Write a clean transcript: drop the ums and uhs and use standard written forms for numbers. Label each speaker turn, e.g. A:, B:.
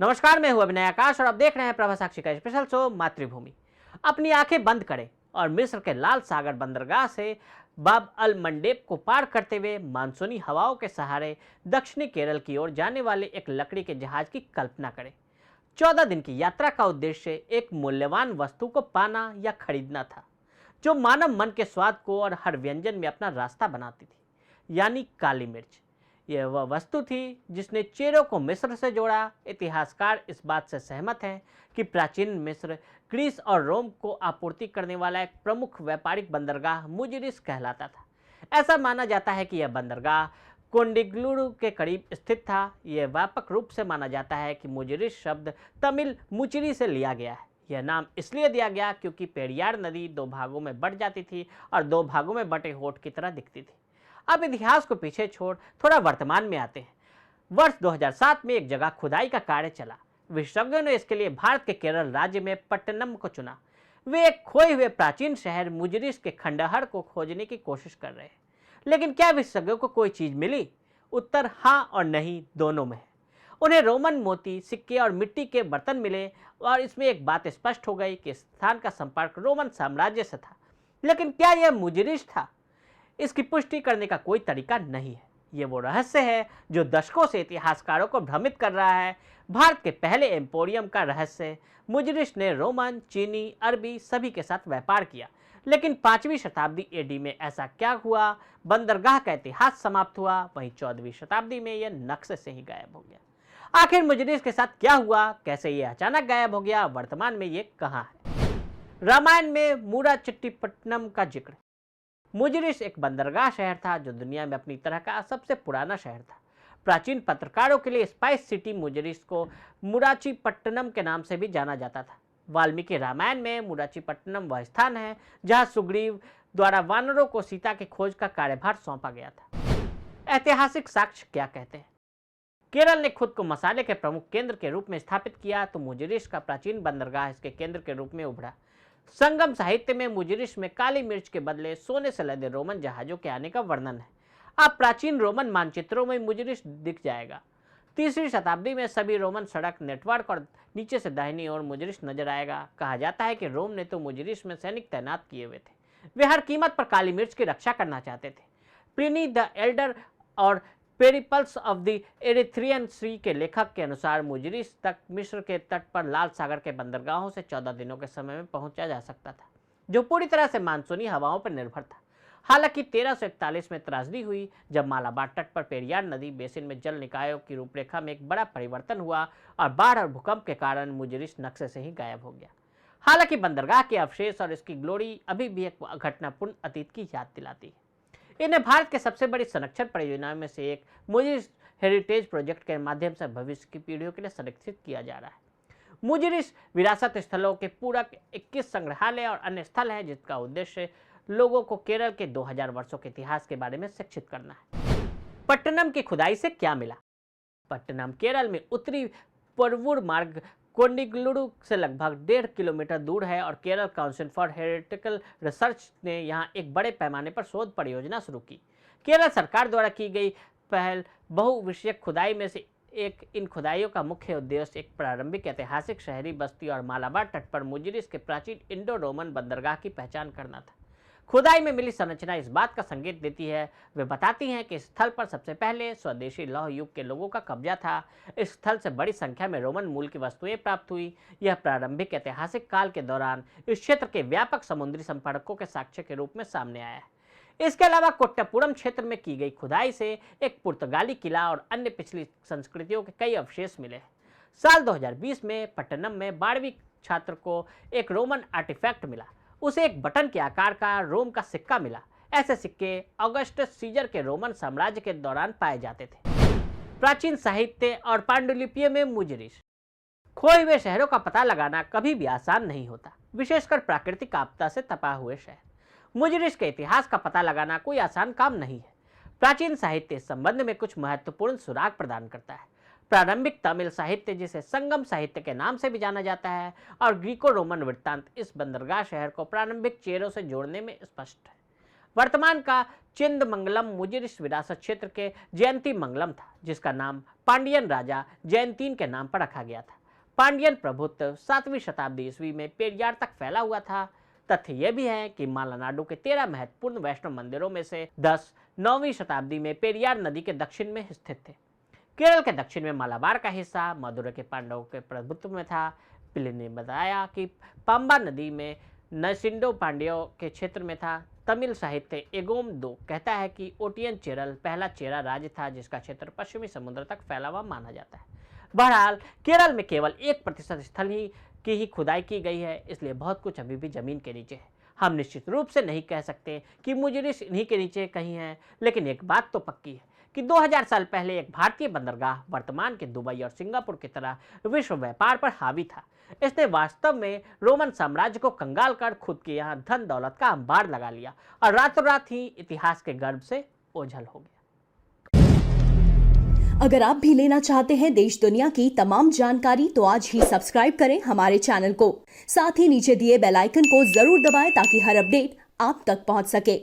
A: नमस्कार, मैं हूं अभिनय आकाश और आप देख रहे हैं प्रभा साक्षी का स्पेशल शो मातृभूमि। अपनी आंखें बंद करें और मिस्र के लाल सागर बंदरगाह से बाब अल मंडेब को पार करते हुए मानसूनी हवाओं के सहारे दक्षिणी केरल की ओर जाने वाले एक लकड़ी के जहाज की कल्पना करें। 14 दिन की यात्रा का उद्देश्य एक मूल्यवान वस्तु को पाना या खरीदना था, जो मानव मन के स्वाद को और हर व्यंजन में अपना रास्ता बनाती थी, यानी काली मिर्च। यह वह वस्तु थी जिसने चेरों को मिस्र से जोड़ा। इतिहासकार इस बात से सहमत हैं कि प्राचीन मिस्र ग्रीस और रोम को आपूर्ति करने वाला एक प्रमुख व्यापारिक बंदरगाह मुजिरिस कहलाता था। ऐसा माना जाता है कि यह बंदरगाह कोंडिग्लुरु के करीब स्थित था। यह व्यापक रूप से माना जाता है कि मुजिरिस शब्द तमिल मुचिरी से लिया गया है। यह नाम इसलिए दिया गया क्योंकि पेरियार नदी दो भागों में बंट जाती थी और दो भागों में बटे होठ की तरह दिखती थी। अब इतिहास को पीछे छोड़ थोड़ा वर्तमान में आते हैं। वर्ष 2007 में एक जगह खुदाई का कार्य चला। विशेषज्ञों ने इसके लिए भारत के केरल राज्य में पट्टनम को चुना। वे एक खोए हुए प्राचीन शहर मुजिरिस के खंडहर को खोजने की कोशिश कर रहे हैं। लेकिन क्या विशेषज्ञों को कोई चीज मिली? उत्तर हाँ और नहीं दोनों में है। उन्हें रोमन मोती, सिक्के और मिट्टी के बर्तन मिले और इसमें एक बात स्पष्ट हो गई कि स्थान का संपर्क रोमन साम्राज्य से था। लेकिन क्या यह मुजिरिस था? इसकी पुष्टि करने का कोई तरीका नहीं है। ये वो रहस्य है जो दशकों से इतिहासकारों को भ्रमित कर रहा है। भारत के पहले एम्पोरियम का रहस्य। मुजरिस ने रोमन, चीनी, अरबी सभी के साथ व्यापार किया। लेकिन 5वीं शताब्दी एडी में ऐसा क्या हुआ? बंदरगाह का इतिहास समाप्त हुआ। वहीं 14वीं शताब्दी में यह नक्शे से ही गायब हो गया। आखिर मुजरिस के साथ क्या हुआ? कैसे ये अचानक गायब हो गया? वर्तमान में ये कहाँ है? रामायण में मूराचिट्टीपट्टनम का जिक्र। मुजिरिस एक बंदरगाह शहर था जो दुनिया में अपनी तरह का सबसे पुराना शहर था। प्राचीन पत्रकारों के लिए स्पाइस सिटी मुजिरिस को मुराचीपट्टनम के नाम से भी जाना जाता था। वाल्मीकि रामायण में मुराचीपट्टनम वह स्थान है जहां सुग्रीव द्वारा वानरों को सीता की खोज का कार्यभार सौंपा गया था। ऐतिहासिक साक्ष्य क्या कहते हैं? केरल ने खुद को मसाले के प्रमुख केंद्र के रूप में स्थापित किया तो मुजिरिस का प्राचीन बंदरगाह इसके केंद्र के रूप में उभरा। संगम साहित्य में मुजिरिस में काली मिर्च के बदले सोने से लदे रोमन जहाजों के आने का वर्णन है। अब प्राचीन रोमन मानचित्रों में मुजिरिस दिख जाएगा। 3वीं शताब्दी में सभी रोमन सड़क नेटवर्क और नीचे से दाहिनी ओर मुजिरिस नजर आएगा। कहा जाता है कि रोम ने तो मुजिरिस में सैनिक तैनात किए हुए थे। वे हर कीमत पर काली मिर्च की रक्षा करना चाहते थे। प्लिनी द एल्डर और पेरिपल्स ऑफ द एरिथ्रियन सी के लेखक के अनुसार मुजिरिस तक मिस्र के तट पर लाल सागर के बंदरगाहों से 14 दिनों के समय में पहुंचा जा सकता था, जो पूरी तरह से मानसूनी हवाओं पर निर्भर था। हालांकि 1341 में त्रासदी हुई जब मालाबार तट पर पेरियार नदी बेसिन में जल निकायों की रूपरेखा में एक बड़ा परिवर्तन हुआ और बाढ़ और भूकंप के कारण मुजिरिस नक्शे से ही गायब हो गया। हालांकि बंदरगाह के अवशेष और इसकी ग्लोरी अभी भी एक घटनापूर्ण अतीत की याद दिलाती है। इन्हें भारत के सबसे बड़ी संरक्षण परियोजनाओं में से एक मुजिरिस हेरिटेज प्रोजेक्ट के माध्यम से भविष्य की पीढ़ियों के लिए संरक्षित किया जा रहा है। मुजिरिस विरासत स्थलों के पूरक 21 संग्रहालय और अन्य स्थल हैं जिसका उद्देश्य लोगों को केरल के 2000 वर्षों के इतिहास के बारे में शिक्षित करना है। पट्टनम की खुदाई से क्या मिला? पट्टनम केरल में उत्तरी परवूर मार्ग कोंडिग्लुरु से लगभग 1.5 किलोमीटर दूर है और केरल काउंसिल फॉर हेरिटेजिकल रिसर्च ने यहाँ एक बड़े पैमाने पर शोध परियोजना शुरू की। केरल सरकार द्वारा की गई पहल बहुविषयक खुदाई में से एक। इन खुदाइयों का मुख्य उद्देश्य एक प्रारंभिक ऐतिहासिक शहरी बस्ती और मालाबार तट पर मुजिरिस के प्राचीन इंडो रोमन बंदरगाह की पहचान करना था। खुदाई में मिली संरचना इस बात का संकेत देती है। वे बताती हैं कि इस स्थल पर सबसे पहले स्वदेशी लौह युग के लोगों का कब्जा था। इस स्थल से बड़ी संख्या में रोमन मूल की वस्तुएं प्राप्त हुई। यह प्रारंभिक ऐतिहासिक काल के दौरान इस क्षेत्र के व्यापक समुद्री संपर्कों के साक्ष्य के रूप में सामने आया है। इसके अलावा कोट्टापुरम क्षेत्र में की गई खुदाई से एक पुर्तगाली किला और अन्य पिछली संस्कृतियों के कई अवशेष मिले। साल 2020 में पट्टनम में 12वीं छात्र को एक रोमन आर्टिफैक्ट मिला। उसे एक बटन के आकार का रोम का सिक्का मिला। ऐसे सिक्के ऑगस्टस सीजर के रोमन साम्राज्य के दौरान पाए जाते थे। प्राचीन साहित्य और पांडुलिपियों में मुजिरिस। खोए हुए शहरों का पता लगाना कभी भी आसान नहीं होता, विशेषकर प्राकृतिक आपदा से तपा हुए शहर। मुजिरिस के इतिहास का पता लगाना कोई आसान काम नहीं है। प्राचीन साहित्य इस संबंध में कुछ महत्वपूर्ण सुराग प्रदान करता है। प्रारंभिक तमिल साहित्य, जिसे संगम साहित्य के नाम से भी जाना जाता है, और ग्रीको रोमन वृत्तांत इस बंदरगाह शहर को प्रारंभिक चेरों से जोड़ने में स्पष्ट है। वर्तमान का चिंदमंगलम मुजिरिस विरासत क्षेत्र के जयंती मंगलम था, जिसका नाम पांडियन राजा जयंतीन के नाम पर रखा गया था। पांडियन प्रभुत्व 7वीं शताब्दी ईस्वी में पेरियार तक फैला हुआ था। तथ्य यह भी है कि मालानाडु के 13 महत्वपूर्ण वैष्णव मंदिरों में से 10 9वीं शताब्दी में पेरियार नदी के दक्षिण में स्थित थे। केरल के दक्षिण में मालाबार का हिस्सा मदुरै के पांडवों के प्रभुत्व में था। प्लिनी ने बताया कि पंबा नदी में नरसिंडो पांड्यों के क्षेत्र में था। तमिल साहित्य एगोम 2 कहता है कि ओटियन चेरल पहला चेरा राज्य था, जिसका क्षेत्र पश्चिमी समुद्र तक फैला हुआ माना जाता है। बहरहाल केरल में केवल 1% स्थल की ही खुदाई की गई है, इसलिए बहुत कुछ अभी भी जमीन के नीचे है। हम निश्चित रूप से नहीं कह सकते कि मुजिरिस इन्हीं के नीचे कहीं है, लेकिन एक बात तो पक्की है कि 2000 साल पहले एक भारतीय बंदरगाह वर्तमान के दुबई और सिंगापुर की तरह विश्व व्यापार पर हावी था। इसने वास्तव में रोमन साम्राज्य को कंगाल कर खुद के यहाँ धन दौलत का अंबार लगा लिया और रातों रात ही इतिहास के गर्भ से ओझल हो गया।
B: अगर आप भी लेना चाहते हैं देश दुनिया की तमाम जानकारी तो आज ही सब्सक्राइब करें हमारे चैनल को। साथ ही नीचे दिए बेल आइकन को जरूर दबाएं ताकि हर अपडेट आप तक पहुंच सके।